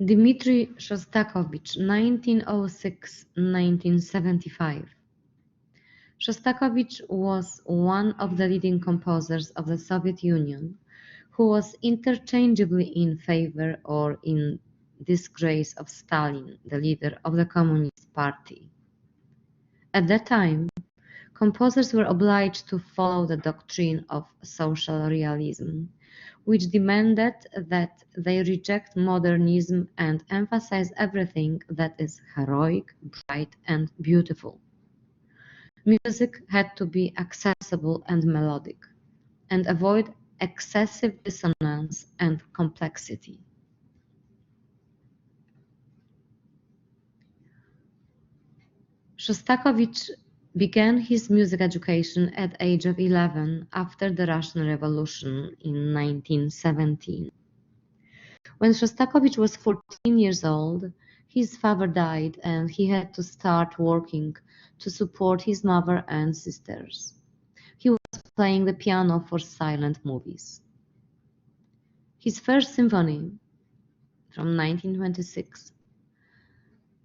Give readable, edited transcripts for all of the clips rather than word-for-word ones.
Dmitri Shostakovich, 1906–1975. Shostakovich was one of the leading composers of the Soviet Union, who was interchangeably in favor or in disgrace of Stalin, the leader of the Communist Party. At that time, composers were obliged to follow the doctrine of social realism, which demanded that they reject modernism and emphasize everything that is heroic, bright, and beautiful. Music had to be accessible and melodic, and avoid excessive dissonance and complexity. Shostakovich began his music education at the age of 11 after the Russian Revolution in 1917. When Shostakovich was 14 years old, his father died and he had to start working to support his mother and sisters. He was playing the piano for silent movies. His first symphony, from 1926,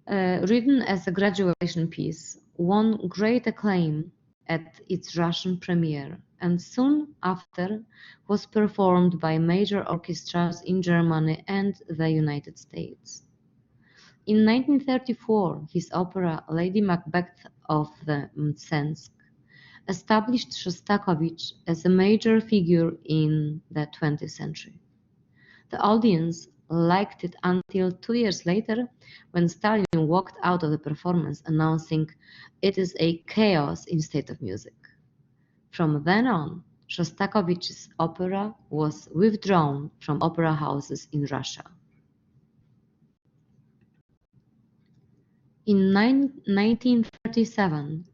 written as a graduation piece, won great acclaim at its Russian premiere, and soon after was performed by major orchestras in Germany and the United States. In 1934, his opera Lady Macbeth of the Mtsensk established Shostakovich as a major figure in the 20th century. The audience liked it until 2 years later, when Stalin walked out of the performance announcing, "It is a chaos instead of music." From then on, Shostakovich's opera was withdrawn from opera houses in Russia. In 1937,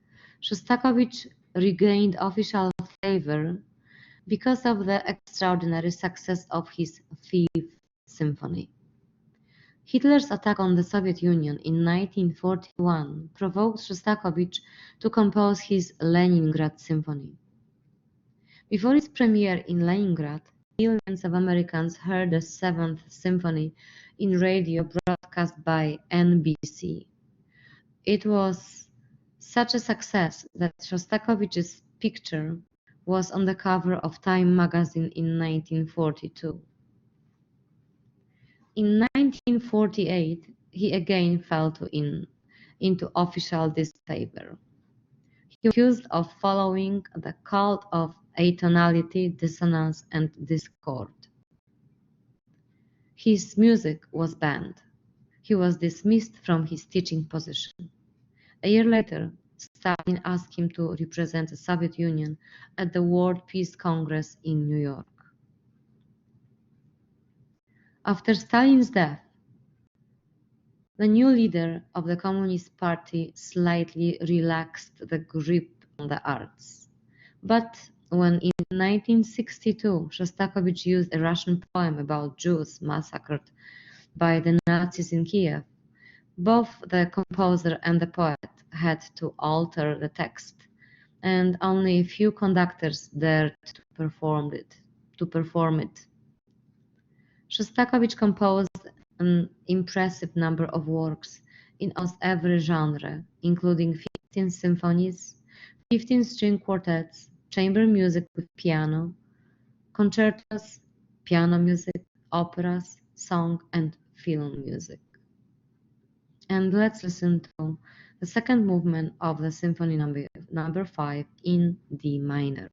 Shostakovich regained official favor because of the extraordinary success of his Fifth Symphony. Hitler's attack on the Soviet Union in 1941 provoked Shostakovich to compose his Leningrad Symphony. Before its premiere in Leningrad, millions of Americans heard the Seventh Symphony in radio broadcast by NBC. It was such a success that Shostakovich's picture was on the cover of Time magazine in 1942. In 1948, he again fell into official disfavor. He was accused of following the cult of atonality, dissonance, and discord. His music was banned. He was dismissed from his teaching position. A year later, Stalin asked him to represent the Soviet Union at the World Peace Congress in New York. After Stalin's death, the new leader of the Communist Party slightly relaxed the grip on the arts. But when in 1962 Shostakovich used a Russian poem about Jews massacred by the Nazis in Kiev, both the composer and the poet had to alter the text, and only a few conductors dared to perform it. Shostakovich composed an impressive number of works in almost every genre, including 15 symphonies, 15 string quartets, chamber music with piano, concertos, piano music, operas, song, and film music. And let's listen to the second movement of the Symphony number 5 in D minor.